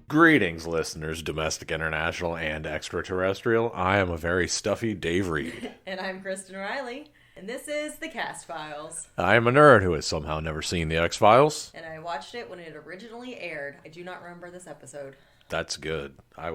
Greetings, listeners, domestic, international, and extraterrestrial. I am a very stuffy Dave Reed. And I'm Kristen Riley, and this is The Cast Files. I am a nerd who has somehow never seen The X-Files. And I watched it when it originally aired. I do not remember this episode. That's good. I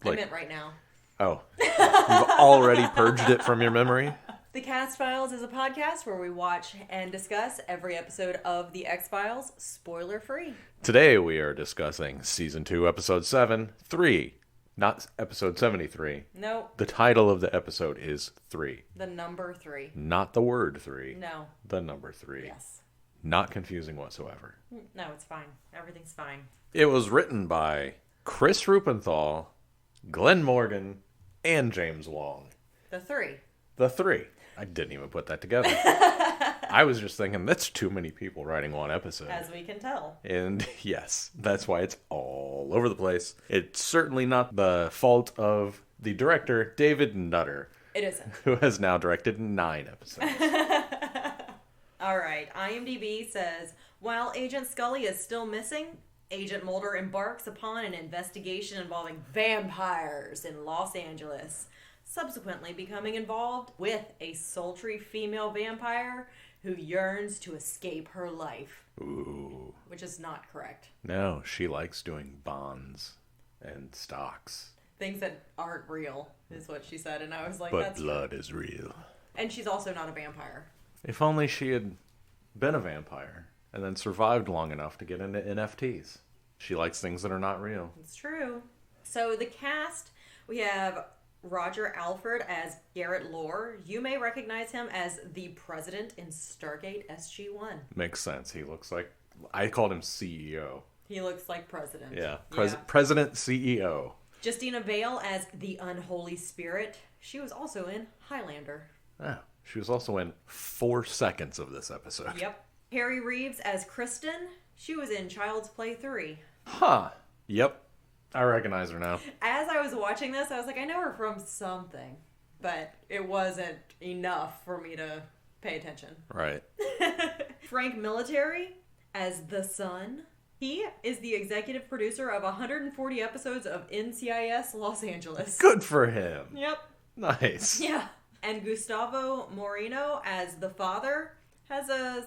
meant right now. Oh. You've already purged it from your memory? The Cast Files is a podcast where we watch and discuss every episode of The X-Files, spoiler-free. Today we are discussing Season 2, Episode 7, 3. Not Episode 73. No. The title of the episode is 3. The number 3. Not the word 3. No. The number 3. Yes. Not confusing whatsoever. No, it's fine. Everything's fine. It was written by Chris Rupenthal, Glenn Morgan, and James Wong. The 3. The 3. I didn't even put that together. I was just thinking, that's too many people writing one episode. As we can tell. And yes, that's why it's all over the place. It's certainly not the fault of the director, David Nutter. It isn't. Who has now directed 9 episodes. All right. IMDb says, while Agent Scully is still missing, Agent Mulder embarks upon an investigation involving vampires in Los Angeles, subsequently becoming involved with a sultry female vampire who yearns to escape her life. Ooh. Which is not correct. No, she likes doing bonds and stocks. Things that aren't real is what she said, and I was like, but that's blood is real. And she's also not a vampire. If only she had been a vampire and then survived long enough to get into NFTs. She likes things that are not real. It's true. So the cast, we have Roger Alford as Garrett Lore. You may recognize him as the president in Stargate SG-1. Makes sense. He looks like... I called him CEO. He looks like president. Yeah. President CEO. Justina Vale as the Unholy Spirit. She was also in Highlander. Oh, she was also in 4 seconds of this episode. Yep. Harry Reeves as Kristen. She was in Child's Play 3. Huh. Yep. I recognize her now. As I was watching this, I was like, I know her from something. But it wasn't enough for me to pay attention. Right. Frank Military as the Son. He is the executive producer of 140 episodes of NCIS Los Angeles. Good for him. Yep. Nice. Yeah. And Gustavo Moreno as the father has a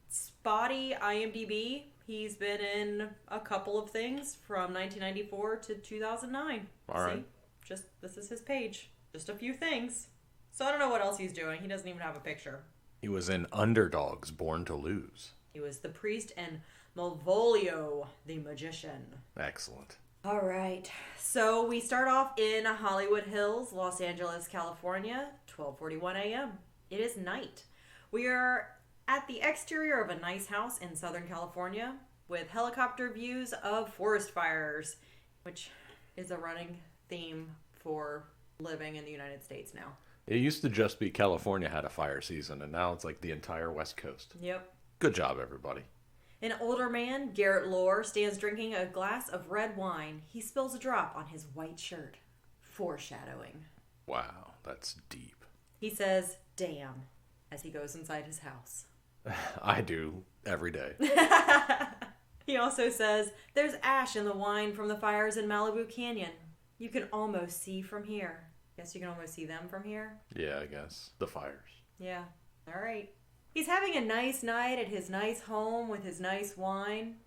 spotty IMDb. He's been in a couple of things from 1994 to 2009. All right. See? This is his page. Just a few things. So I don't know what else he's doing. He doesn't even have a picture. He was in Underdogs, Born to Lose. He was the priest in Malvolio, the magician. Excellent. All right. So we start off in Hollywood Hills, Los Angeles, California, 12:41 a.m. It is night. We are at the exterior of a nice house in Southern California with helicopter views of forest fires, which is a running theme for living in the United States now. It used to just be California had a fire season, and now it's like the entire West Coast. Yep. Good job, everybody. An older man, Garrett Lore, stands drinking a glass of red wine. He spills a drop on his white shirt. Foreshadowing. Wow, that's deep. He says, "Damn," as he goes inside his house. I do every day. He also says, "There's ash in the wine from the fires in Malibu Canyon. You can almost see from here." Guess you can almost see them from here? Yeah, I guess. The fires. Yeah. All right. He's having a nice night at his nice home with his nice wine.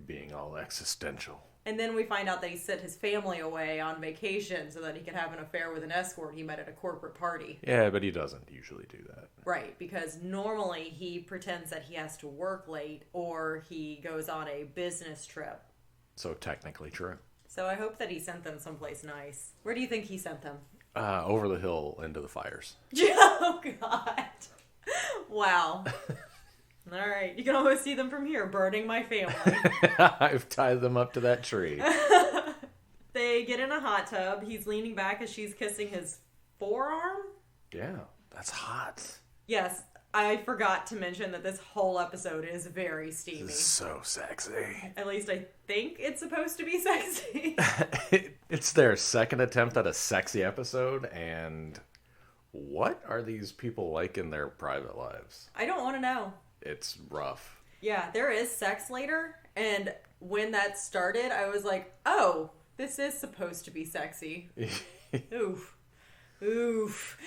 Being all existential. And then we find out that he sent his family away on vacation so that he could have an affair with an escort he met at a corporate party. Yeah, but he doesn't usually do that. Right, because normally he pretends that he has to work late or he goes on a business trip. So technically true. So I hope that he sent them someplace nice. Where do you think he sent them? Over the hill into the fires. Oh, God. Wow. All right. You can almost see them from here, burning my family. I've tied them up to that tree. They get in a hot tub. He's leaning back as she's kissing his forearm. Yeah, that's hot. Yes, I forgot to mention that this whole episode is very steamy. This is so sexy. At least I think it's supposed to be sexy. It's their second attempt at a sexy episode, and what are these people like in their private lives? I don't want to know. It's rough. Yeah, there is sex later, and when that started, I was like, oh, this is supposed to be sexy. Oof. Oof.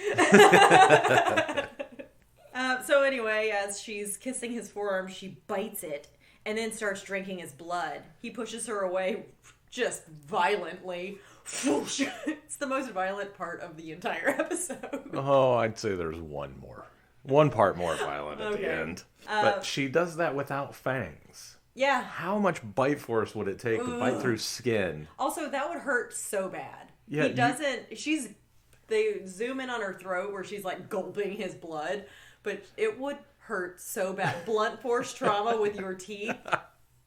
So anyway, as she's kissing his forearm, she bites it and then starts drinking his blood. He pushes her away just violently. It's the most violent part of the entire episode. Oh, I'd say there's one part more violent at the end. But she does that without fangs. Yeah. How much bite force would it take to bite through skin? Also, that would hurt so bad. Yeah, he doesn't. They zoom in on her throat where she's like gulping his blood, but it would hurt so bad. Blunt force trauma with your teeth.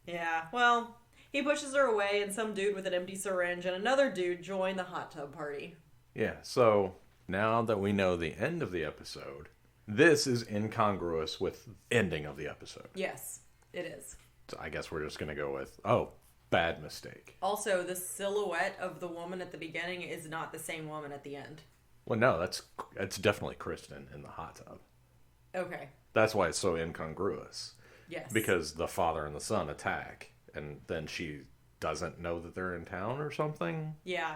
Yeah. Well, he pushes her away, and some dude with an empty syringe and another dude join the hot tub party. Yeah. So now that we know the end of the episode, this is incongruous with the ending of the episode. Yes, it is. So I guess we're just gonna go with bad mistake. Also, the silhouette of the woman at the beginning is not the same woman at the end. Well, no, that's definitely Kristen in the hot tub. Okay. That's why it's so incongruous. Yes. Because the father and the son attack, and then she doesn't know that they're in town or something. Yeah.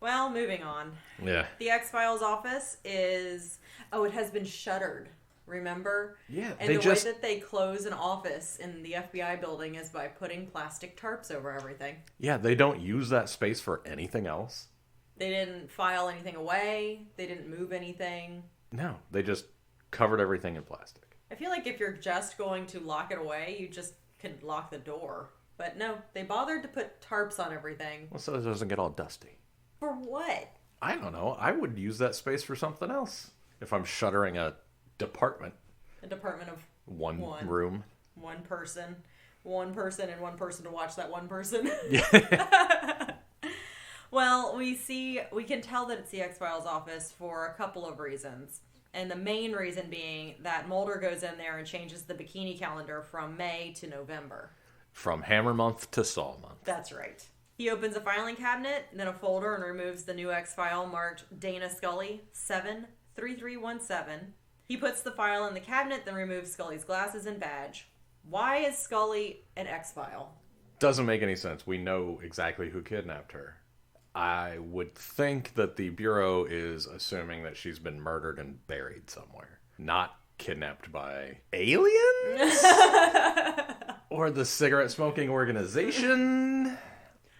Well, moving on. Yeah. The X-Files office is... Oh, it has been shuttered. Remember? Yeah. And way that they close an office in the FBI building is by putting plastic tarps over everything. Yeah, they don't use that space for anything else. They didn't file anything away. They didn't move anything. No, they just covered everything in plastic. I feel like if you're just going to lock it away, you just can lock the door. But no, they bothered to put tarps on everything. Well, so it doesn't get all dusty. For what? I don't know. I would use that space for something else. If I'm shuttering a department. A department of one room. One person. One person and one person to watch that one person. Yeah. Well, we can tell that it's the X-Files office for a couple of reasons. And the main reason being that Mulder goes in there and changes the bikini calendar from May to November. From Hammer Month to Saw Month. That's right. He opens a filing cabinet, then a folder, and removes the new X-File marked Dana Scully 73317. He puts the file in the cabinet, then removes Scully's glasses and badge. Why is Scully an X-File? Doesn't make any sense. We know exactly who kidnapped her. I would think that the Bureau is assuming that she's been murdered and buried somewhere. Not kidnapped by aliens? Or the cigarette-smoking organization?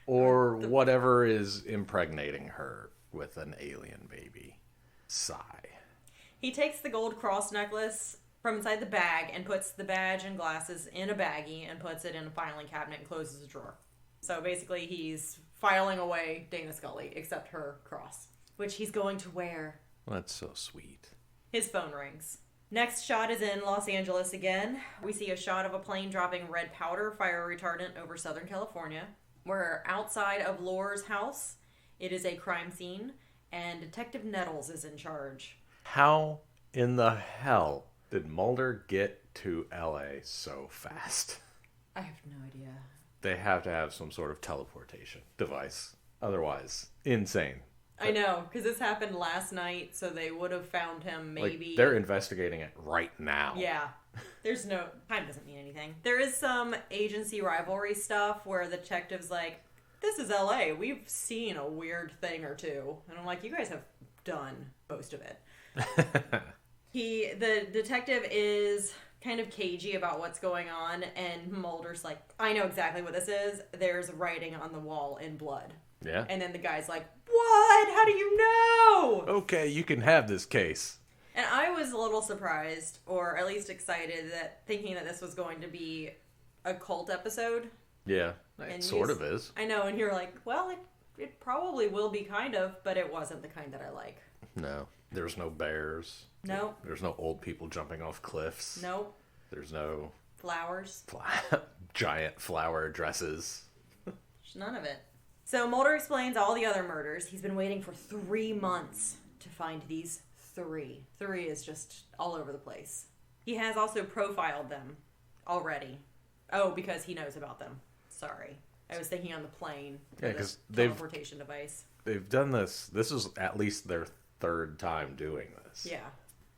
Or whatever is impregnating her with an alien baby. Sigh. He takes the gold cross necklace from inside the bag and puts the badge and glasses in a baggie and puts it in a filing cabinet and closes the drawer. So basically he's filing away Dana Scully, except her cross, which he's going to wear. Well, that's so sweet. His phone rings. Next shot is in Los Angeles again. We see a shot of a plane dropping red powder fire retardant over Southern California. We're outside of Lore's house. It is a crime scene, and Detective Nettles is in charge. How in the hell did Mulder get to LA so fast? I have no idea. They have to have some sort of teleportation device. Otherwise, insane. I know, because this happened last night, so they would have found him maybe... Like, they're investigating it right now. Yeah. There's no... Time doesn't mean anything. There is some agency rivalry stuff where the detective's like, this is LA. We've seen a weird thing or two. And I'm like, you guys have done most of it. The detective is kind of cagey about what's going on, and Mulder's like, I know exactly what this is. There's writing on the wall in blood. Yeah. And then the guy's like, what? How do you know? Okay, you can have this case. And I was a little surprised, or at least excited, thinking that this was going to be a cult episode. Yeah, it sort of is. I know, and you're like, well, it probably will be kind of, but it wasn't the kind that I like. No. There's no bears. No. There's no old people jumping off cliffs. No. There's no... Flowers. Giant flower dresses. There's none of it. So Mulder explains all the other murders. He's been waiting for 3 months to find these 3. 3 is just all over the place. He has also profiled them already. Oh, because he knows about them. Sorry. I was thinking on the plane. Yeah, because teleportation device. They've done this. This is at least their third time doing this. Yeah.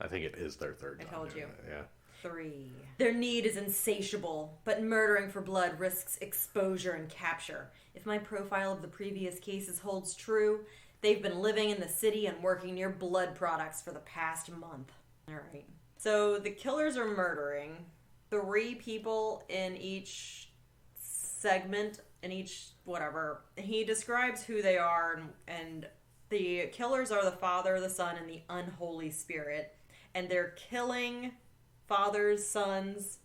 I think it is their third time. I told you. Yeah. 3. Their need is insatiable, but murdering for blood risks exposure and capture. If my profile of the previous cases holds true, they've been living in the city and working near blood products for the past month. Alright. So the killers are murdering 3 people in each segment, in each whatever. He describes who they are, and the killers are the Father, the Son, and the unholy spirit. And they're killing fathers, sons,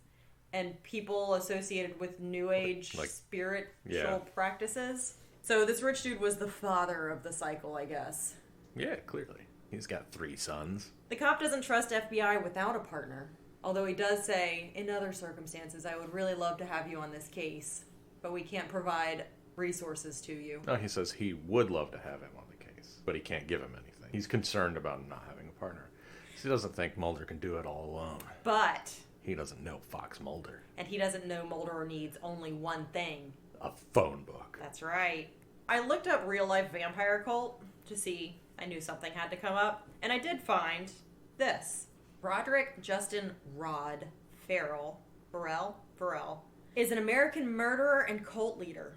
and people associated with New Age spiritual practices. So this rich dude was the father of the cycle, I guess. Yeah, clearly. He's got 3 sons. The cop doesn't trust FBI without a partner. Although he does say, in other circumstances, I would really love to have you on this case, but we can't provide resources to you. No, he says he would love to have him on the case, but he can't give him anything. He's concerned about not having a partner. He doesn't think Mulder can do it all alone. But he doesn't know Fox Mulder. And he doesn't know Mulder needs only one thing. A phone book. That's right. I looked up real-life vampire cult to see. I knew something had to come up. And I did find this. Roderick Justin Rod Farrell is an American murderer and cult leader.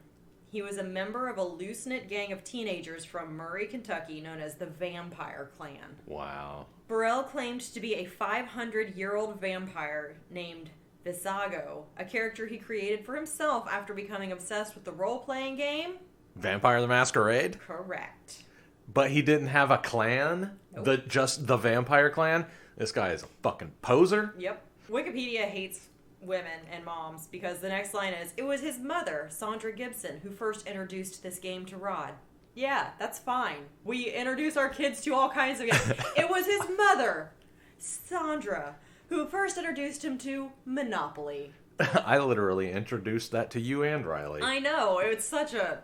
He was a member of a loose-knit gang of teenagers from Murray, Kentucky, known as the Vampire Clan. Wow. Burrell claimed to be a 500-year-old vampire named Visago, a character he created for himself after becoming obsessed with the role-playing game. Vampire the Masquerade? Correct. But he didn't have a clan? Nope. Just the Vampire Clan? This guy is a fucking poser? Yep. Wikipedia hates women and moms because the next line is, it was his mother, Sandra Gibson, who first introduced this game to Rod. Yeah, that's fine. We introduce our kids to all kinds of games. It was his mother, Sandra, who first introduced him to Monopoly. I literally introduced that to you and Riley. I know. It was such a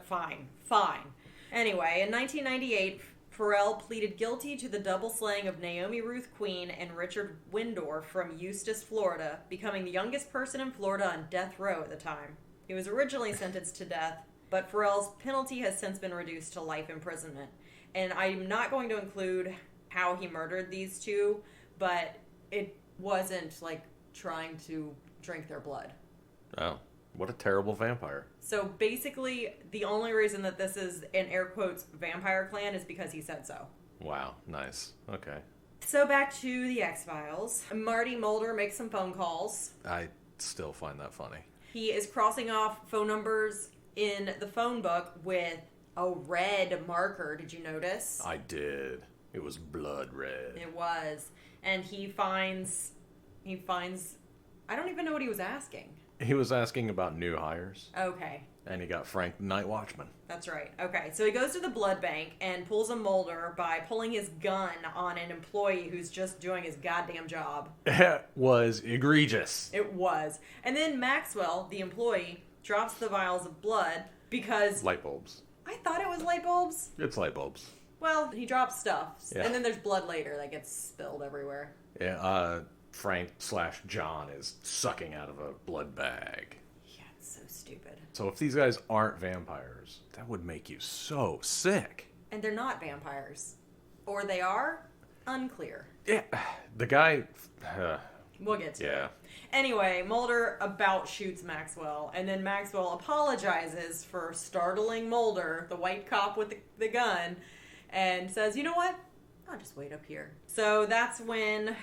fine. Anyway, in 1998, Farrell pleaded guilty to the double slaying of Naomi Ruth Queen and Richard Windorf from Eustis, Florida, becoming the youngest person in Florida on death row at the time. He was originally sentenced to death, but Farrell's penalty has since been reduced to life imprisonment. And I'm not going to include how he murdered these 2, but it wasn't like trying to drink their blood. Oh, what a terrible vampire. So basically, the only reason that this is an air quotes vampire clan is because he said so. Wow, nice. Okay. So back to the X-Files. Marty Mulder makes some phone calls. I still find that funny. He is crossing off phone numbers in the phone book with a red marker. Did you notice? I did. It was blood red. It was. And he finds, I don't even know what he was asking. He was asking about new hires. Okay. And he got Frank the Night Watchman. That's right. Okay, so he goes to the blood bank and pulls a Mulder by pulling his gun on an employee who's just doing his goddamn job. It was egregious. It was. And then Maxwell, the employee, drops the vials of blood because... Light bulbs. I thought it was light bulbs. It's light bulbs. Well, he drops stuff. Yeah. And then there's blood later that gets spilled everywhere. Yeah, Frank/John is sucking out of a blood bag. Yeah, it's so stupid. So if these guys aren't vampires, that would make you so sick. And they're not vampires. Or they are? Unclear. Yeah, the guy... we'll get to yeah. it. Anyway, Mulder about shoots Maxwell, and then Maxwell apologizes for startling Mulder, the white cop with the gun, and says, you know what? I'll just wait up here. So that's when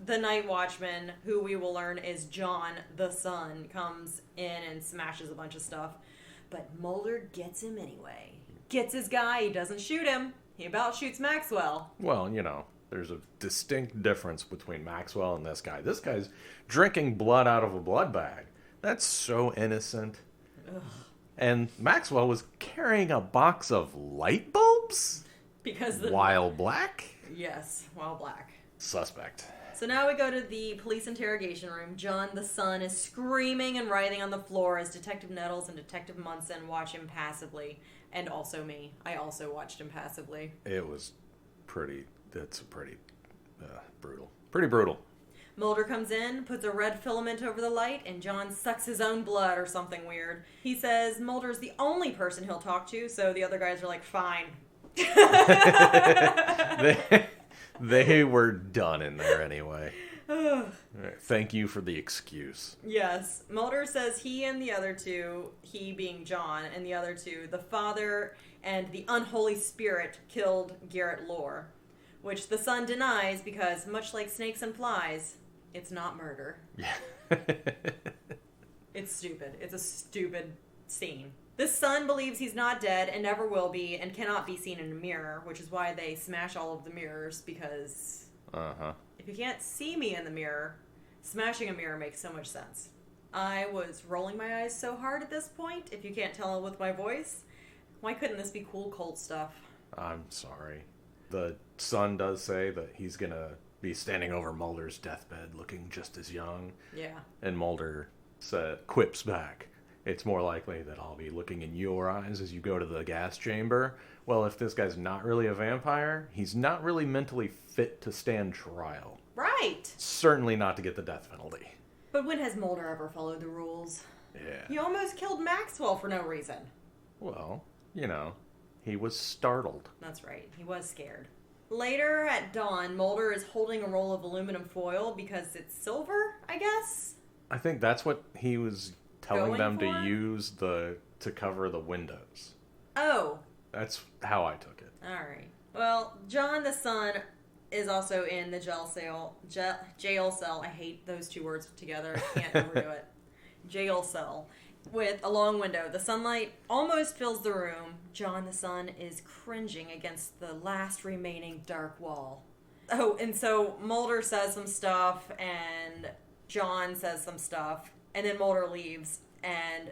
the Night Watchman, who we will learn is John the Son, comes in and smashes a bunch of stuff. But Mulder gets him anyway. Gets his guy, he doesn't shoot him. He about shoots Maxwell. Well, you know, there's a distinct difference between Maxwell and this guy. This guy's drinking blood out of a blood bag. That's so innocent. Ugh. And Maxwell was carrying a box of light bulbs? Because While black? Yes, while black. Suspect. So now we go to the police interrogation room. John the Son is screaming and writhing on the floor as Detective Nettles and Detective Munson watch him passively. And also me. I also watched him passively. It was pretty brutal. Pretty brutal. Mulder comes in, puts a red filament over the light, and John sucks his own blood or something weird. He says Mulder's the only person he'll talk to, so the other guys are like, fine. they were done in there anyway. Thank you for the excuse. Yes. Mulder says he and the other two, he being John, and the other two, the father and the unholy spirit killed Garrett Lore, which the son denies because, much like snakes and flies, it's not murder. Yeah. It's stupid. It's a stupid scene. The son believes he's not dead and never will be and cannot be seen in a mirror, which is why they smash all of the mirrors, because if you can't see me in the mirror, smashing a mirror makes so much sense. I was rolling my eyes so hard at this point, if you can't tell with my voice. Why couldn't this be cool cult stuff? I'm sorry. The son does say that he's going to be standing over Mulder's deathbed looking just as young. Yeah. And Mulder quips back, it's more likely that I'll be looking in your eyes as you go to the gas chamber. Well, if this guy's not really a vampire, he's not really mentally fit to stand trial. Right. Certainly not to get the death penalty. But when has Mulder ever followed the rules? Yeah. He almost killed Maxwell for no reason. Well, he was startled. That's right. He was scared. Later at dawn, Mulder is holding a roll of aluminum foil because it's silver, I guess? I think that's what he was telling them to for? use to cover the windows. Oh. That's how I took it. All right. Well, John the son is also in the jail cell. I hate those two words together. I can't overdo it. Jail cell. With a long window. The sunlight almost fills the room. John the son is cringing against the last remaining dark wall. Oh, and so Mulder says some stuff, and John says some stuff, and then Mulder leaves, and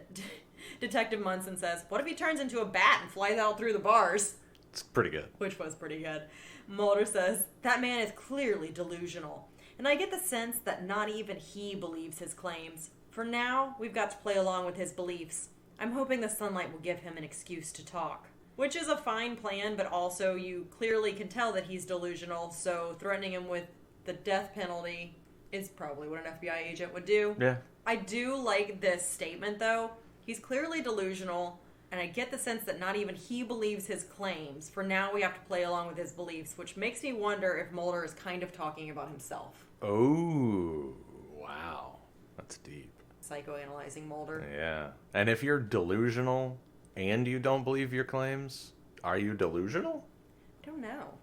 Detective Munson says, what if he turns into a bat and flies out through the bars? It's pretty good. Which was pretty good. Mulder says, that man is clearly delusional. And I get the sense that not even he believes his claims. For now, we've got to play along with his beliefs. I'm hoping the sunlight will give him an excuse to talk. Which is a fine plan, but also you clearly can tell that he's delusional, so threatening him with the death penalty is probably what an FBI agent would do. Yeah. I do like this statement, though. He's clearly delusional, and I get the sense that not even he believes his claims. For now, we have to play along with his beliefs, which makes me wonder if Mulder is kind of talking about himself. Oh, wow. That's deep. Psychoanalyzing Mulder. Yeah. And if you're delusional and you don't believe your claims, are you delusional? I don't know.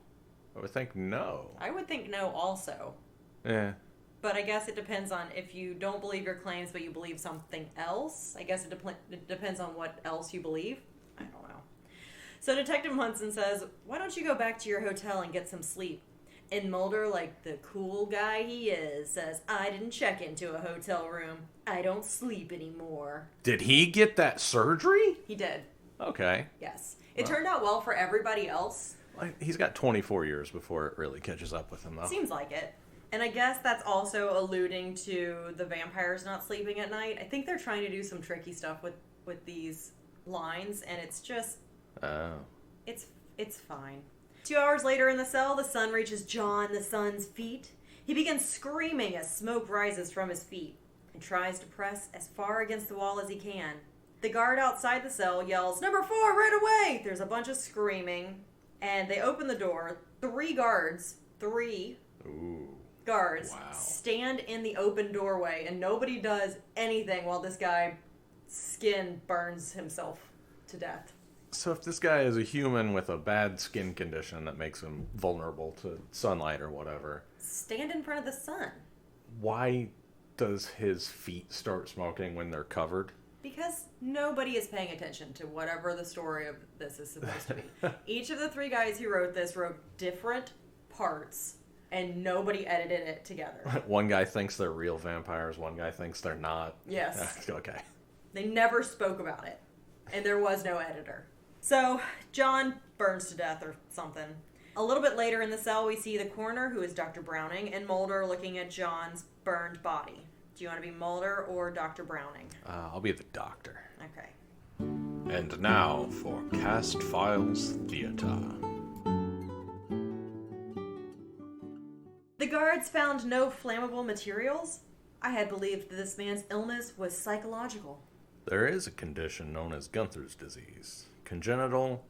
I would think no. I would think no also. Yeah. But I guess it depends on if you don't believe your claims but you believe something else. I guess it depends on what else you believe. I don't know. So Detective Munson says, why don't you go back to your hotel and get some sleep? And Mulder, like the cool guy he is, says, I didn't check into a hotel room. I don't sleep anymore. Did he get that surgery? He did. Okay. Yes. It turned out well for everybody else. He's got 24 years before it really catches up with him, though. Seems like it. And I guess that's also alluding to the vampires not sleeping at night. I think they're trying to do some tricky stuff with these lines, and it's just... Oh. It's fine. 2 hours later in the cell, the sun reaches John the son's feet. He begins screaming as smoke rises from his feet and tries to press as far against the wall as he can. The guard outside the cell yells, "Number 4, right away!" There's a bunch of screaming, and they open the door. 3 guards, Ooh. Wow. stand in the open doorway, and nobody does anything while this guy skin burns himself to death. So if this guy is a human with a bad skin condition that makes him vulnerable to sunlight or whatever, stand in front of the sun. Why does his feet start smoking when they're covered? Because nobody is paying attention to whatever the story of this is supposed to be. Each of the 3 guys who wrote this wrote different parts, and nobody edited it together. One guy thinks they're real vampires, one guy thinks they're not. Yes. Okay. They never spoke about it, and there was no editor. So, John burns to death or something. A little bit later in the cell, we see the coroner, who is Dr. Browning, and Mulder looking at John's burned body. Do you want to be Mulder or Dr. Browning? I'll be the doctor. Okay. And now for Cast Files Theater. The guards found no flammable materials. I had believed that this man's illness was psychological. There is a condition known as Gunther's disease. Congenital...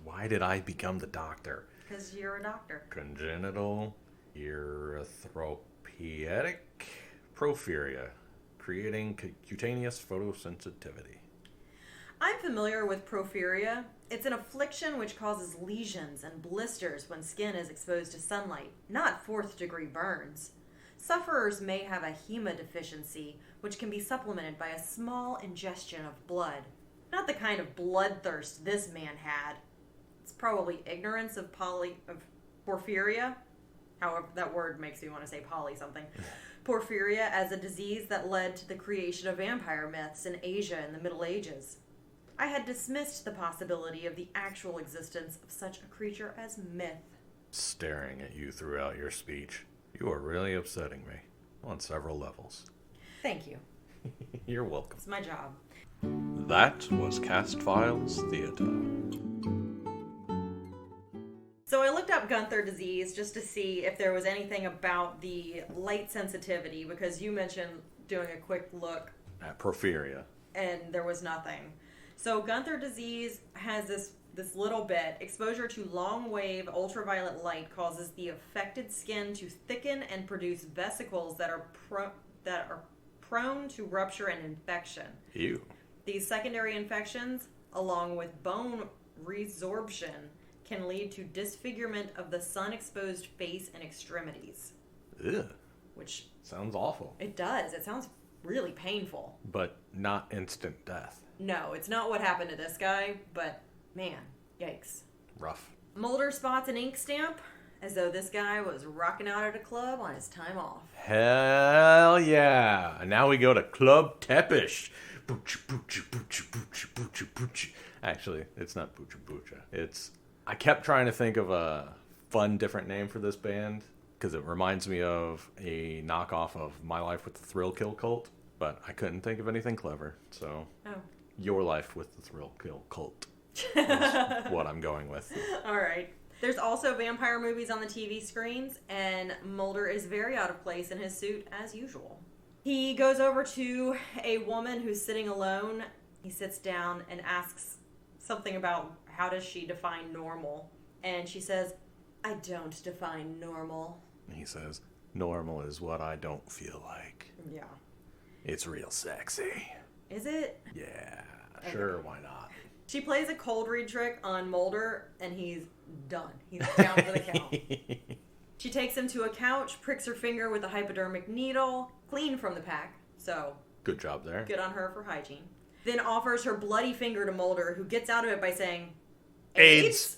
Why did I become the doctor? Because you're a doctor. Congenital Erythropoietic porphyria, creating cutaneous photosensitivity. I'm familiar with porphyria. It's an affliction which causes lesions and blisters when skin is exposed to sunlight, not fourth-degree burns. Sufferers may have a hemodeficiency, which can be supplemented by a small ingestion of blood. Not the kind of bloodthirst this man had. It's probably ignorance of porphyria. However, that word makes me want to say poly something. Porphyria as a disease that led to the creation of vampire myths in Asia in the Middle Ages. I had dismissed the possibility of the actual existence of such a creature as myth. Staring at you throughout your speech. You are really upsetting me on several levels. Thank you. You're welcome. It's my job. That was Cast Files Theater. So I looked up Gunther disease just to see if there was anything about the light sensitivity, because you mentioned doing a quick look. At porphyria. And there was nothing. So Gunther disease has this little bit. Exposure to long-wave ultraviolet light causes the affected skin to thicken and produce vesicles that are prone to rupture and infection. Ew. These secondary infections, along with bone resorption, can lead to disfigurement of the sun-exposed face and extremities. Ugh. Which... sounds awful. It does. It sounds really painful. But not instant death. No, it's not what happened to this guy, but man, yikes. Rough. Mulder spots an ink stamp, as though this guy was rocking out at a club on his time off. Hell yeah. And now we go to Club Tepish. Actually, it's not Boocha Boocha. It's... I kept trying to think of a fun, different name for this band, because it reminds me of a knockoff of My Life with the Thrill Kill Cult, but I couldn't think of anything clever, so... Oh. Your Life with the Thrill Kill Cult is what I'm going with. All right. There's also vampire movies on the TV screens, and Mulder is very out of place in his suit, as usual. He goes over to a woman who's sitting alone. He sits down and asks something about how does she define normal. And she says, I don't define normal. He says, normal is what I don't feel like. Yeah. It's real sexy. Is it? Yeah, sure, why not? She plays a cold read trick on Mulder, and he's done. He's down for the count. She takes him to a couch, pricks her finger with a hypodermic needle, clean from the pack, so... Good job there. Good on her for hygiene. Then offers her bloody finger to Mulder, who gets out of it by saying... AIDS?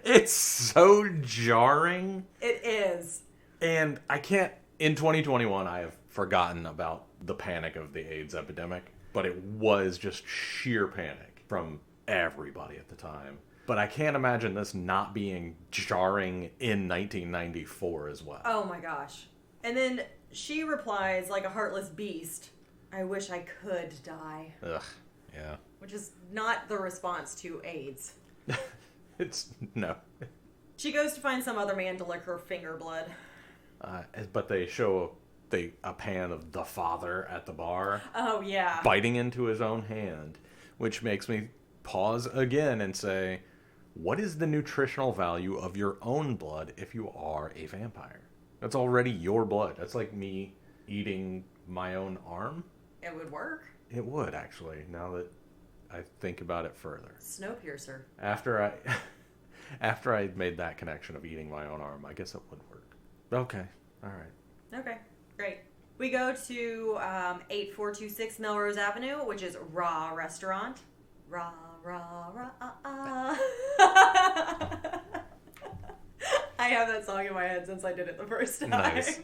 It's so jarring. It is. And I can't... In 2021, I have forgotten about the panic of the AIDS epidemic, but it was just sheer panic from everybody at the time. But I can't imagine this not being jarring in 1994 as well. Oh my gosh. And then she replies like a heartless beast, I wish I could die. Ugh, yeah. Which is not the response to AIDS. No. She goes to find some other man to lick her finger blood. But they show a pan of the father at the bar. Oh, yeah. Biting into his own hand, which makes me pause again and say, what is the nutritional value of your own blood if you are a vampire? That's already your blood. That's like me eating my own arm. It would work. It would, actually, now that I think about it further. Snowpiercer. After I made that connection of eating my own arm, I guess it would work. Okay. All right. Okay. Great. We go to 8426 Melrose Avenue, which is Raw Restaurant. Raw, raw, raw. I have that song in my head since I did it the first time. Nice.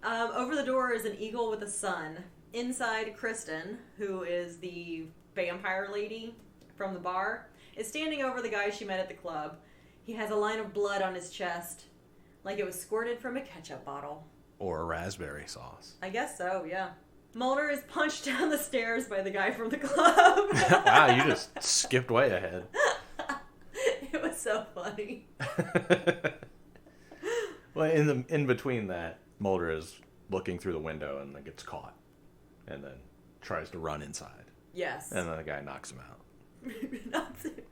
Over the door is an eagle with a sun. Inside, Kristen, who is the vampire lady from the bar, is standing over the guy she met at the club. He has a line of blood on his chest, like it was squirted from a ketchup bottle. Or a raspberry sauce. I guess so, yeah. Mulder is punched down the stairs by the guy from the club. Wow, you just skipped way ahead. It was so funny. Well, in between that, Mulder is looking through the window and then gets caught. And then tries to run inside. Yes. And then the guy knocks him out.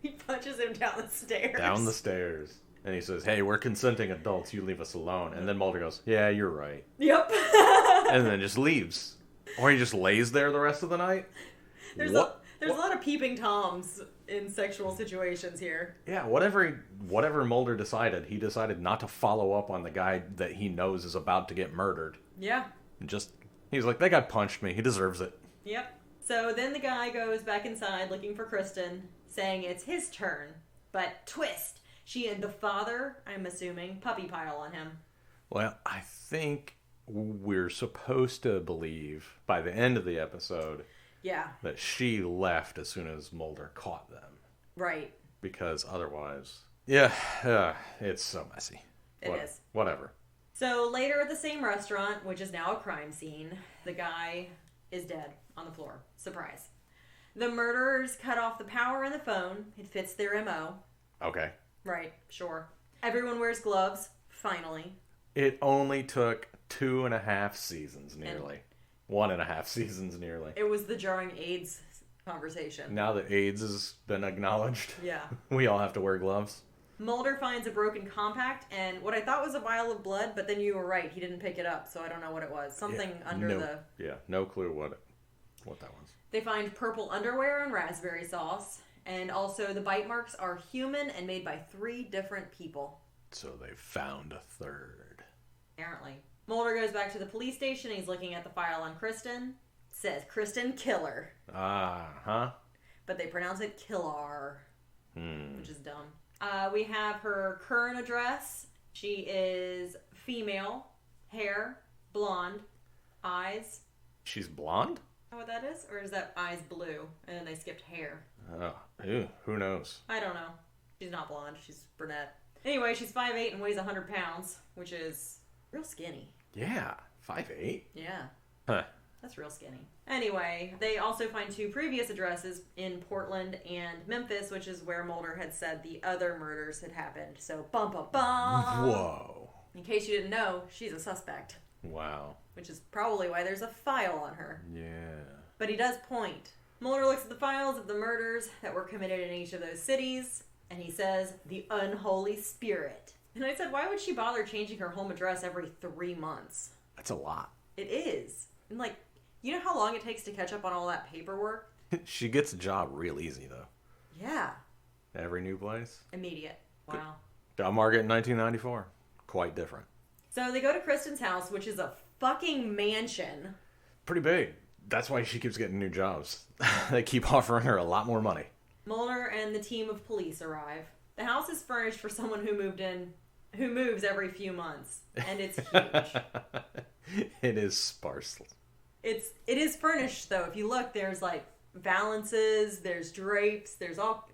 He punches him down the stairs. Down the stairs. And he says, hey, we're consenting adults, you leave us alone. And then Mulder goes, yeah, you're right. Yep. And then just leaves. Or he just lays there the rest of the night. There's a lot of peeping Toms in sexual situations here. Yeah, whatever Mulder decided, he decided not to follow up on the guy that he knows is about to get murdered. Yeah. He's like, that guy punched me. He deserves it. Yep. So then the guy goes back inside looking for Kristen, saying it's his turn. But twist. She and the father, I'm assuming, puppy pile on him. Well, I think we're supposed to believe by the end of the episode that she left as soon as Mulder caught them. Right. Because otherwise, it's so messy. It is. Whatever. So later at the same restaurant, which is now a crime scene, the guy is dead on the floor. Surprise. The murderers cut off the power and the phone. It fits their MO. Okay. Right, sure. Everyone wears gloves, finally. It only took 2.5 seasons nearly. 1.5 seasons nearly. It was the jarring AIDS conversation. Now that AIDS has been acknowledged, we all have to wear gloves. Mulder finds a broken compact and what I thought was a vial of blood, but then you were right. He didn't pick it up, so I don't know what it was. Something under the... Yeah, no clue what that was. They find purple underwear and raspberry sauce. And also the bite marks are human and made by 3 different people. So they found a third. Apparently. Mulder goes back to the police station. He's looking at the file on Kristen. It says Kristen Killer. But they pronounce it Killar. Which is dumb. We have her current address. She is female. Hair. Blonde. Eyes. She's blonde? Know what that is? Or is that eyes blue? And then they skipped hair. Oh, ew, who knows? I don't know. She's not blonde. She's brunette. Anyway, she's 5'8" and weighs 100 pounds, which is real skinny. Yeah, 5'8"? Yeah. Huh. That's real skinny. Anyway, they also find 2 previous addresses in Portland and Memphis, which is where Mulder had said the other murders had happened. So, bum, bum, bum. Whoa. In case you didn't know, she's a suspect. Wow. Which is probably why there's a file on her. Yeah. But he does point. Mulder looks at the files of the murders that were committed in each of those cities, and he says, the unholy spirit. And I said, why would she bother changing her home address every 3 months? That's a lot. It is. And you know how long it takes to catch up on all that paperwork? She gets a job real easy, though. Yeah. Every new place? Immediate. Wow. Job market in 1994. Quite different. So they go to Kristen's house, which is a fucking mansion. Pretty big. That's why she keeps getting new jobs. They keep offering her a lot more money. Mulder and the team of police arrive. The house is furnished for someone who moves every few months, and it's huge. It is sparse. It is furnished though. If you look, there's valances, there's drapes, there's all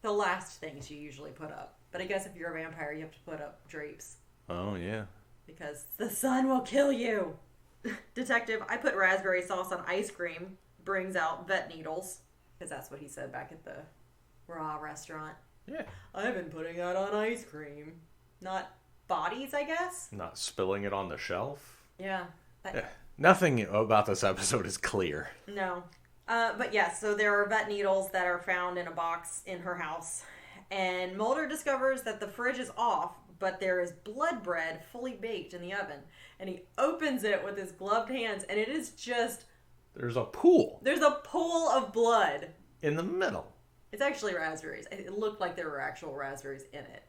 the last things you usually put up. But I guess if you're a vampire, you have to put up drapes. Oh yeah. Because the sun will kill you. Detective, I put raspberry sauce on ice cream. Brings out vet needles. Because that's what he said back at the Raw restaurant. Yeah. I've been putting that on ice cream. Not bodies, I guess? Not spilling it on the shelf? Yeah. Nothing about this episode is clear. No. But yes, so there are vet needles that are found in a box in her house. And Mulder discovers that the fridge is off, but there is blood bread fully baked in the oven. And he opens it with his gloved hands, and it is just... There's a pool. There's a pool of blood. In the middle. It's actually raspberries. It looked like there were actual raspberries in it.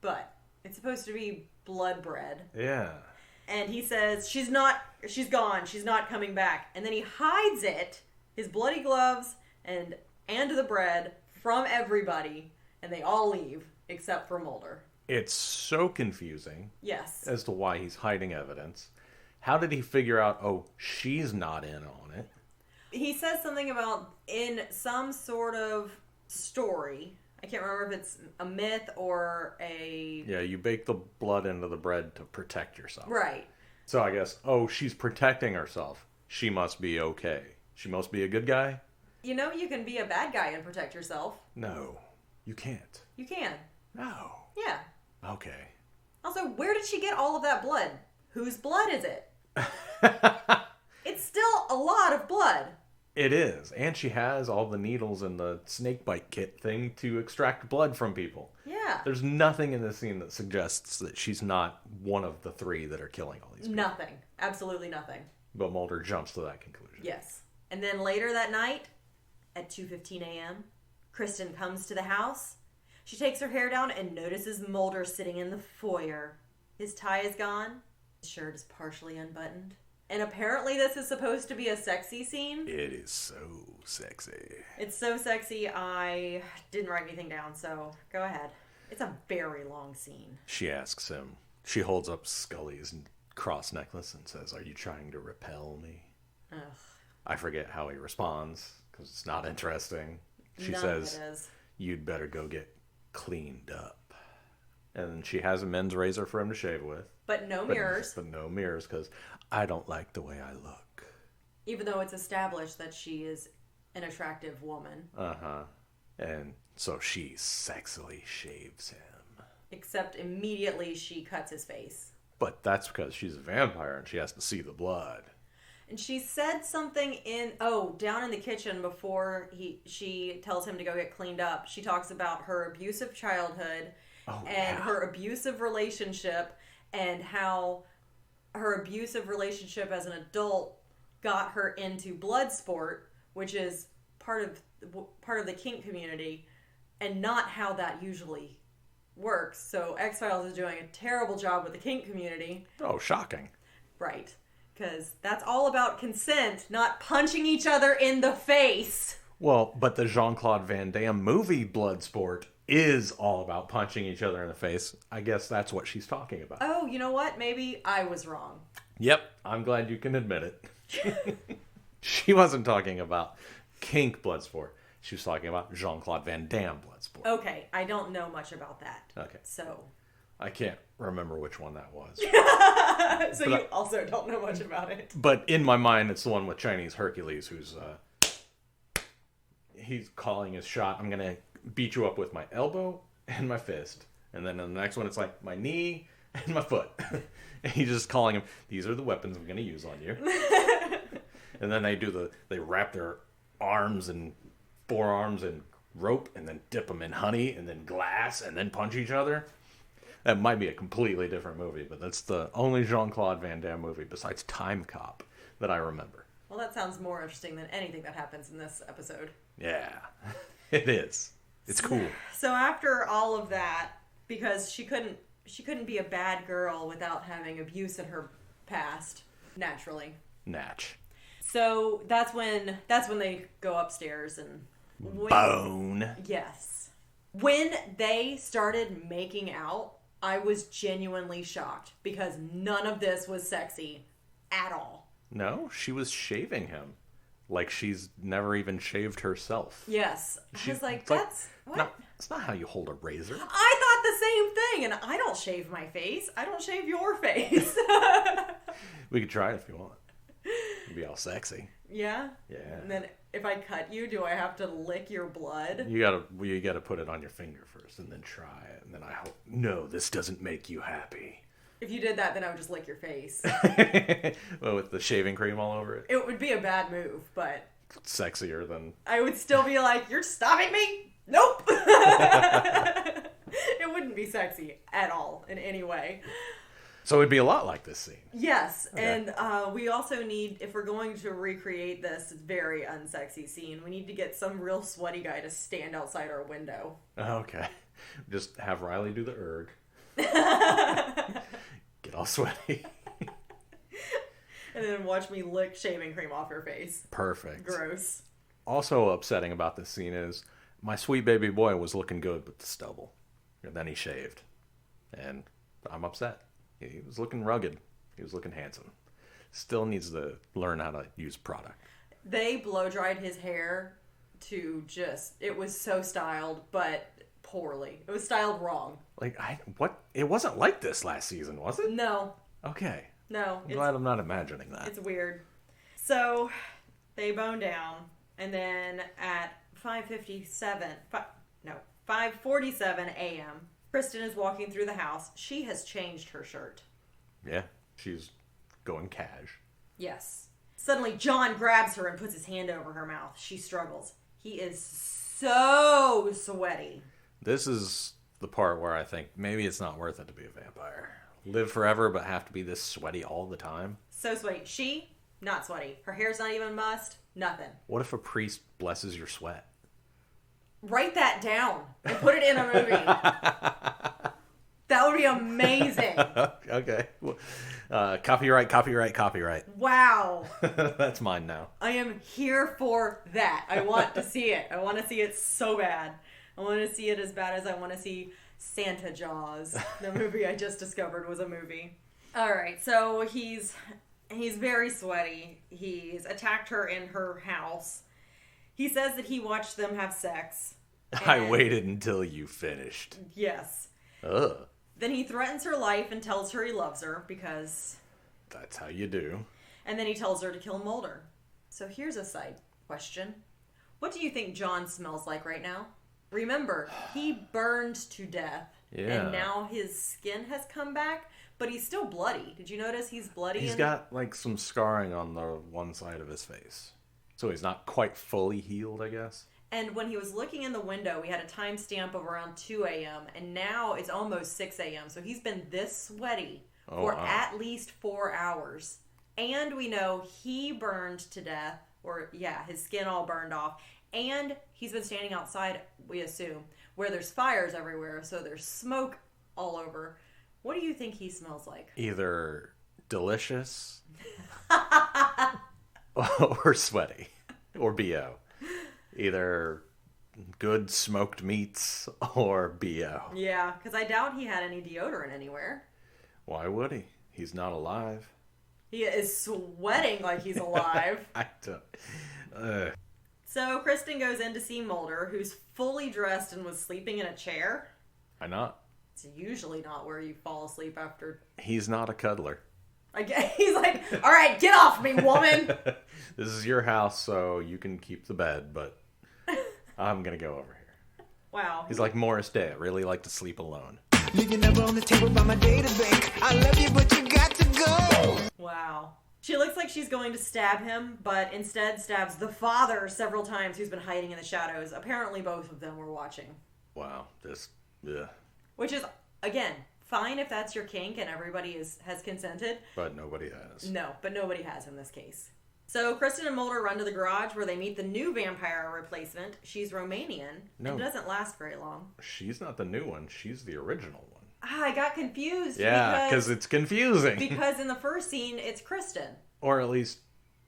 But it's supposed to be blood bread. Yeah. And he says, she's gone, she's not coming back. And then he hides it, his bloody gloves, and the bread, from everybody. And they all leave, except for Mulder. It's so confusing. Yes. As to why he's hiding evidence. How did he figure out, she's not in on it? He says something about in some sort of story. I can't remember if it's a myth or a... Yeah, you bake the blood into the bread to protect yourself. Right. So I guess, she's protecting herself. She must be okay. She must be a good guy? You know you can be a bad guy and protect yourself. No, you can't. You can. No. Yeah. Okay. Also, where did she get all of that blood? Whose blood is it? It's still a lot of blood. It is. And she has all the needles and the snake bite kit thing to extract blood from people. Yeah. There's nothing in this scene that suggests that she's not one of the three that are killing all these people. Nothing. Absolutely nothing. But Mulder jumps to that conclusion. Yes. And then later that night, at 2:15 a.m., Kristen comes to the house. She takes her hair down and notices Mulder sitting in the foyer. His tie is gone. His shirt is partially unbuttoned. And apparently this is supposed to be a sexy scene. It is so sexy. It's so sexy, I didn't write anything down, so go ahead. It's a very long scene. She asks him. She holds up Scully's cross necklace and says, "Are you trying to repel me?" Ugh. I forget how he responds, because it's not interesting. She None says, of it is. "You'd better go get cleaned up." And she has a men's razor for him to shave with. But no mirrors. But no mirrors, because I don't like the way I look. Even though it's established that she is an attractive woman. Uh-huh. And so she sexily shaves him. Except immediately she cuts his face. But that's because she's a vampire and she has to see the blood. And she said something down in the kitchen before she tells him to go get cleaned up. She talks about her abusive childhood her abusive relationship and how her abusive relationship as an adult got her into blood sport, which is part of the kink community, and not how that usually works. So X-Files is doing a terrible job with the kink community. Oh, shocking. Right. Because that's all about consent, not punching each other in the face. Well, but the Jean-Claude Van Damme movie Bloodsport is all about punching each other in the face. I guess that's what she's talking about. Oh, you know what? Maybe I was wrong. Yep, I'm glad you can admit it. She wasn't talking about kink Bloodsport. She was talking about Jean-Claude Van Damme Bloodsport. Okay, I don't know much about that. Okay. So I can't remember which one that was. so you also don't know much about it. But in my mind, it's the one with Chinese Hercules who's... he's calling his shot. I'm going to beat you up with my elbow and my fist. And then in the next one, it's like my knee and my foot. And he's just calling him, these are the weapons I'm going to use on you. And then they wrap their arms and forearms in rope and then dip them in honey and then glass and then punch each other. That might be a completely different movie, but that's the only Jean-Claude Van Damme movie besides Time Cop that I remember. Well, that sounds more interesting than anything that happens in this episode. Yeah, it is. It's cool. So after all of that, because she couldn't be a bad girl without having abuse in her past, naturally. Natch. So that's when they go upstairs and Bone. Yes. When they started making out, I was genuinely shocked because none of this was sexy at all. No, she was shaving him. Like she's never even shaved herself. Yes. I was like, that's... What? No, it's not how you hold a razor. I thought the same thing, and I don't shave my face. I don't shave your face. We could try it if you want. It'd be all sexy. Yeah? Yeah. And then if I cut you, do I have to lick your blood? You gotta put it on your finger first and then try it. And then I hope, no, this doesn't make you happy. If you did that, then I would just lick your face. Well, with the shaving cream all over it. It would be a bad move, but... Sexier than... I would still be like, you're stopping me? Nope! It wouldn't be sexy at all in any way. So it'd be a lot like this scene. Yes, Okay. and we also need, if we're going to recreate this very unsexy scene, we need to get some real sweaty guy to stand outside our window. Okay. Just have Riley do the erg. Get all sweaty. And then watch me lick shaving cream off your face. Perfect. Gross. Also upsetting about this scene is my sweet baby boy was looking good with the stubble. And then he shaved. And I'm upset. He was looking rugged. He was looking handsome. Still needs to learn how to use product. They blow-dried his hair to just... It was so styled, but poorly. It was styled wrong. Like, it wasn't like this last season, was it? No. Okay. No. I'm glad I'm not imagining that. It's weird. So, they bone down, and then at 5:47 a.m., Kristen is walking through the house. She has changed her shirt. Yeah, she's going cash. Yes. Suddenly, John grabs her and puts his hand over her mouth. She struggles. He is so sweaty. This is the part where I think maybe it's not worth it to be a vampire. Live forever, but have to be this sweaty all the time. So sweaty. She, not sweaty. Her hair's not even mussed. Nothing. What if a priest blesses your sweat? Write that down and put it in a movie. That would be amazing. Okay. Copyright. Wow. That's mine now. I am here for that. I want to see it. I want to see it so bad. I want to see it as bad as I want to see Santa Jaws. The movie I just discovered was a movie. All right, so he's very sweaty. He's attacked her in her house. He says that he watched them have sex. I waited until you finished. Yes. Ugh. Then he threatens her life and tells her he loves her because... That's how you do. And then he tells her to kill Mulder. So here's a side question. What do you think John smells like right now? Remember, he burned to death. Yeah. And now his skin has come back, but he's still bloody. Did you notice he's bloody? He's got like some scarring on the one side of his face. So he's not quite fully healed, I guess. And when he was looking in the window, we had a timestamp of around 2 a.m. And now it's almost 6 a.m. So he's been this sweaty for at least 4 hours. And we know he burned to death. Or, yeah, his skin all burned off. And he's been standing outside, we assume, where there's fires everywhere. So there's smoke all over. What do you think he smells like? Either delicious or sweaty. Or B.O. Either good smoked meats or B.O. Yeah, because I doubt he had any deodorant anywhere. Why would he? He's not alive. He is sweating like he's alive. I don't... So Kristen goes in to see Mulder, who's fully dressed and was sleeping in a chair. Why not? It's usually not where you fall asleep after. He's not a cuddler. He's like, all right, get off me, woman. This is your house, so you can keep the bed, but I'm going to go over here. Wow. He's like Morris Day. I really like to sleep alone. Leave your number on the table by my database. I love you, but you got to go. Wow. She looks like she's going to stab him, but instead stabs the father several times, who's been hiding in the shadows. Apparently both of them were watching. Wow. Yeah. Which is, again, fine if that's your kink and everybody has consented. But nobody has. No, but nobody has in this case. So Kristen and Mulder run to the garage where they meet the new vampire replacement. She's Romanian and doesn't last very long. She's not the new one. She's the original one. I got confused. Yeah, because it's confusing. Because in the first scene, it's Kristen. Or at least,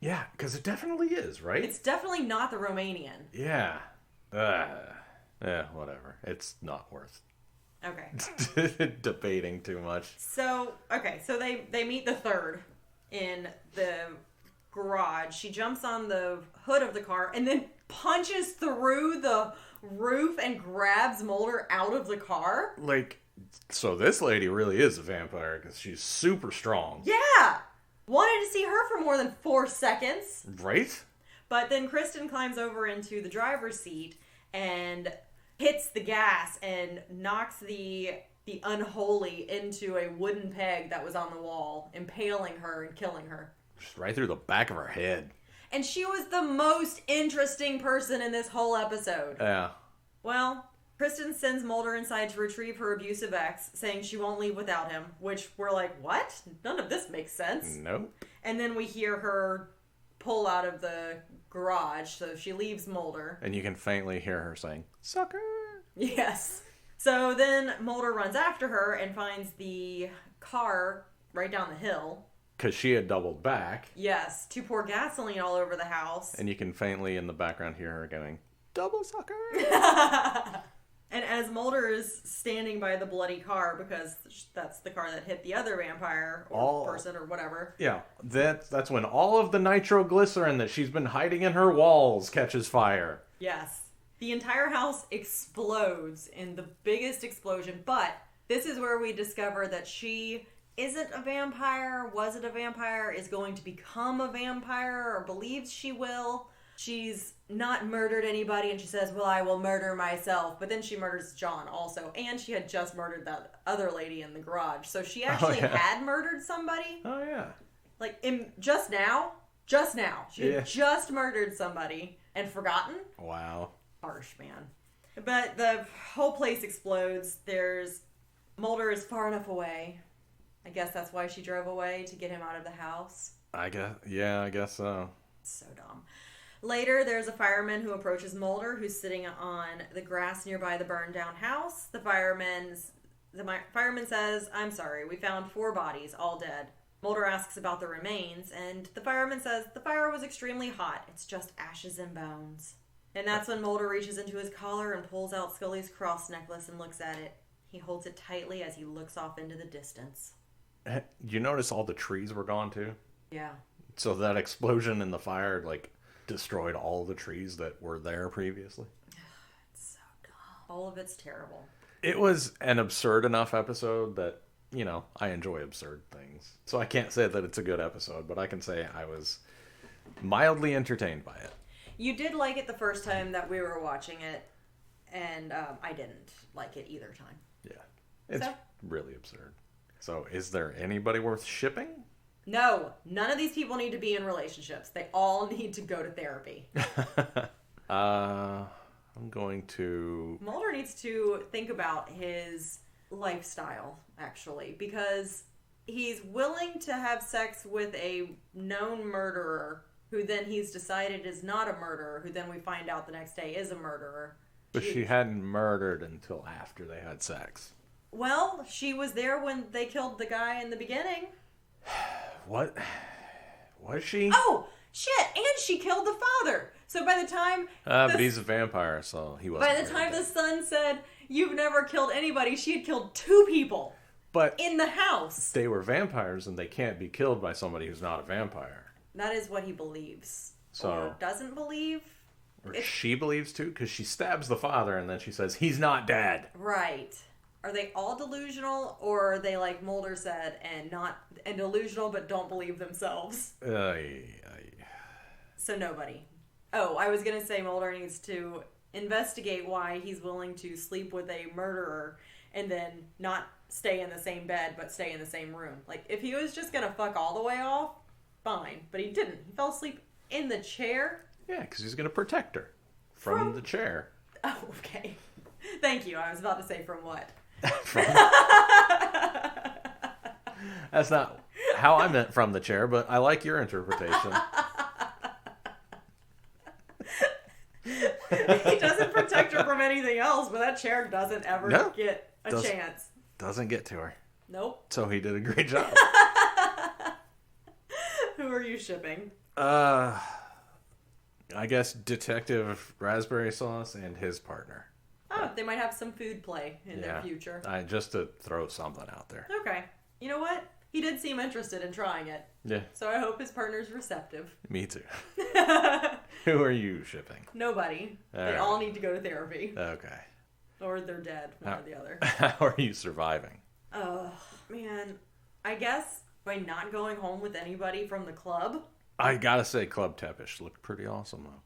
yeah, because it definitely is, right? It's definitely not the Romanian. Yeah. Whatever. It's not worth Okay. debating too much. So they meet the third in the garage. She jumps on the hood of the car and then punches through the roof and grabs Mulder out of the car. Like, so this lady really is a vampire because she's super strong. Yeah! Wanted to see her for more than 4 seconds. Right? But then Kristen climbs over into the driver's seat and hits the gas and knocks the unholy into a wooden peg that was on the wall, impaling her and killing her. Just right through the back of her head. And she was the most interesting person in this whole episode. Yeah. Well, Kristen sends Mulder inside to retrieve her abusive ex, saying she won't leave without him, which we're like, what? None of this makes sense. Nope. And then we hear her pull out of the garage, so she leaves Mulder. And you can faintly hear her saying, "Sucker!" Yes. So then Mulder runs after her and finds the car right down the hill. Because she had doubled back. Yes, to pour gasoline all over the house. And you can faintly in the background hear her going, "Double sucker!" And as Mulder is standing by the bloody car, because that's the car that hit the other vampire or person or whatever. Yeah, that's when all of the nitroglycerin that she's been hiding in her walls catches fire. Yes. The entire house explodes in the biggest explosion, but this is where we discover that she isn't a vampire, wasn't a vampire, is going to become a vampire, or believes she will. She's not murdered anybody, and she says, well, I will murder myself. But then she murders John also. And she had just murdered that other lady in the garage. So she actually had murdered somebody. Oh, yeah. Like, just now, Just now. She Yeah. had just murdered somebody and forgotten. Wow. Harsh, man. But the whole place explodes. Mulder is far enough away. I guess that's why she drove away, to get him out of the house. I guess so. So dumb. Later, there's a fireman who approaches Mulder, who's sitting on the grass nearby the burned down house. The fireman says, "I'm sorry, we found 4 bodies, all dead." Mulder asks about the remains, and the fireman says, "The fire was extremely hot. It's just ashes and bones." And that's when Mulder reaches into his collar and pulls out Scully's cross necklace and looks at it. He holds it tightly as he looks off into the distance. You notice all the trees were gone too? Yeah. So that explosion in the fire, destroyed all the trees that were there previously? It's so dumb. All of it's terrible. It was an absurd enough episode that, I enjoy absurd things. So I can't say that it's a good episode, but I can say I was mildly entertained by it. You did like it the first time that we were watching it, and I didn't like it either time. Yeah. It's really absurd. So is there anybody worth shipping? No, none of these people need to be in relationships. They all need to go to therapy. I'm going to... Mulder needs to think about his lifestyle, actually, because he's willing to have sex with a known murderer who then he's decided is not a murderer, who then we find out the next day is a murderer. But she hadn't murdered until after they had sex. Well, she was there when they killed the guy in the beginning. What? Was she? Oh, shit! And she killed the father. So by the time... But he's a vampire, so he wasn't. By the time the son said, "You've never killed anybody," she had killed 2 people. But in the house. They were vampires, and they can't be killed by somebody who's not a vampire. That is what he believes. So, or doesn't believe. Or she believes too, because she stabs the father, and then she says, "He's not dead." Right. Are they all delusional, or are they like Mulder said, and delusional but don't believe themselves? So nobody. Oh, I was gonna say Mulder needs to investigate why he's willing to sleep with a murderer and then not stay in the same bed but stay in the same room. Like, if he was just gonna fuck all the way off, fine. But he didn't. He fell asleep in the chair. Yeah, because he's gonna protect her from the chair. Oh, okay. Thank you. I was about to say from what? That's not how I meant from the chair, but I like your interpretation. He doesn't protect her from anything else, but that chair doesn't ever get a chance. Doesn't get to her. Nope. So he did a great job. Who are you shipping? I guess Detective Raspberry Sauce and his partner. Oh, they might have some food play in their future. Just to throw something out there. Okay. You know what? He did seem interested in trying it. Yeah. So I hope his partner's receptive. Me too. Who are you shipping? Nobody. They all need to go to therapy. Okay. Or they're dead, one or the other. How are you surviving? Oh, man. I guess by not going home with anybody from the club. I gotta say, Club Tepish looked pretty awesome, though.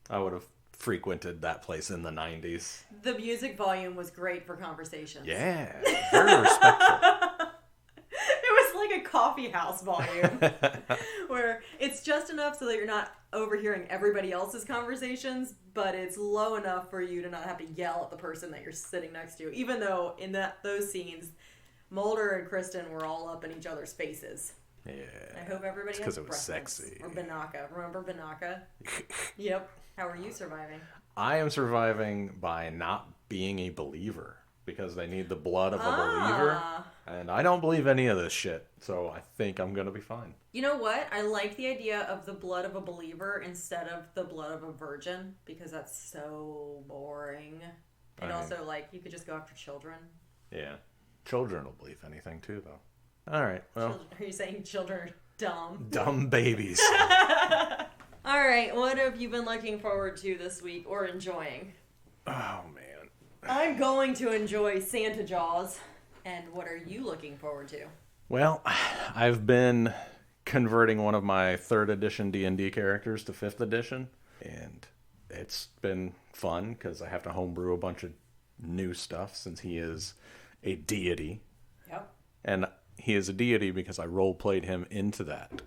I would have frequented that place in the 90s. The music volume was great for conversations. Yeah, very respectful. It was like a coffee house volume where it's just enough so that you're not overhearing everybody else's conversations, but it's low enough for you to not have to yell at the person that you're sitting next to. Even though in those scenes, Mulder and Kristen were all up in each other's faces. Yeah. I hope everybody has because it was preference. sexy. Or Banaka. Remember Banaka? Yep. How are you surviving? I am surviving by not being a believer. Because they need the blood of a believer. And I don't believe any of this shit. So I think I'm going to be fine. You know what? I like the idea of the blood of a believer instead of the blood of a virgin. Because that's so boring. And also, you could just go after children. Yeah. Children will believe anything, too, though. All right. Well, are you saying children are dumb? Dumb babies. All right. What have you been looking forward to this week or enjoying? Oh, man. I'm going to enjoy Santa Jaws. And what are you looking forward to? Well, I've been converting one of my 3rd edition D&D characters to 5th edition. And it's been fun because I have to homebrew a bunch of new stuff since he is a deity. Yep. And he is a deity because I role-played him into that.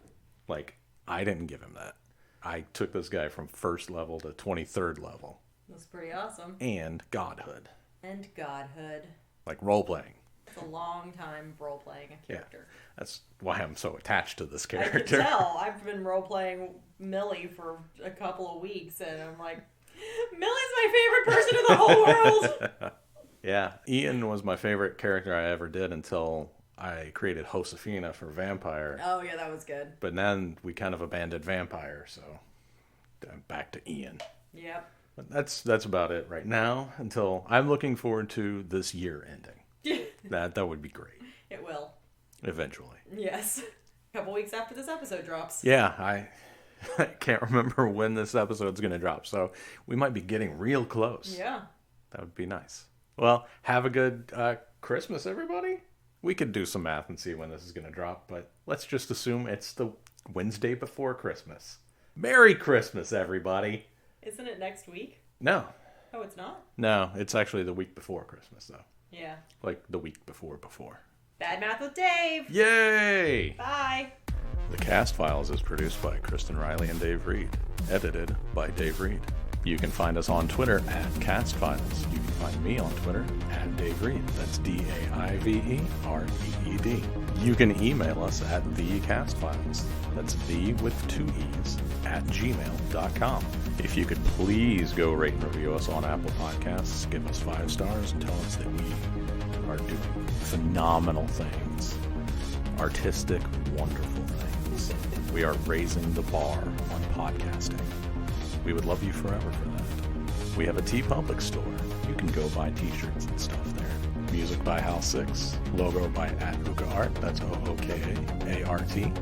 I didn't give him that. I took this guy from 1st level to 23rd level. That's pretty awesome. And godhood. And godhood. Like role-playing. It's a long time role-playing a character. Yeah, that's why I'm so attached to this I character. can tell. I've been role-playing Millie for a couple of weeks, and I'm like, Millie's my favorite person in the whole world! Yeah, Ian was my favorite character I ever did until I created Josefina for Vampire. Oh, yeah, that was good. But then we kind of abandoned Vampire, so back to Ian. Yep. But that's about it right now, until I'm looking forward to this year ending. That would be great. It will. Eventually. Yes. A couple weeks after this episode drops. Yeah, I can't remember when this episode's going to drop, so we might be getting real close. Yeah. That would be nice. Well, have a good Christmas, everybody. We could do some math and see when this is going to drop, but let's just assume it's the Wednesday before Christmas. Merry Christmas, everybody. Isn't it next week? No. Oh, it's not? No, it's actually the week before Christmas, though. Yeah. Like the week before. Bad Math with Dave. Yay! Bye. The Cast Files is produced by Kristen Riley and Dave Reed. Edited by Dave Reed. You can find us on Twitter at Cast Files. You can find me on Twitter at Dave Reed. That's DaiveReed. You can email us at thecastfiles. That's the with 2 E's at gmail.com. If you could please go rate and review us on Apple Podcasts, give us 5 stars, and tell us that we are doing phenomenal things. Artistic, wonderful things. We are raising the bar on podcasting. We would love you forever for that. We have a TeePublic store. You can go buy t-shirts and stuff there. Music by House 6. Logo by @OokaArt. That's OOKAART.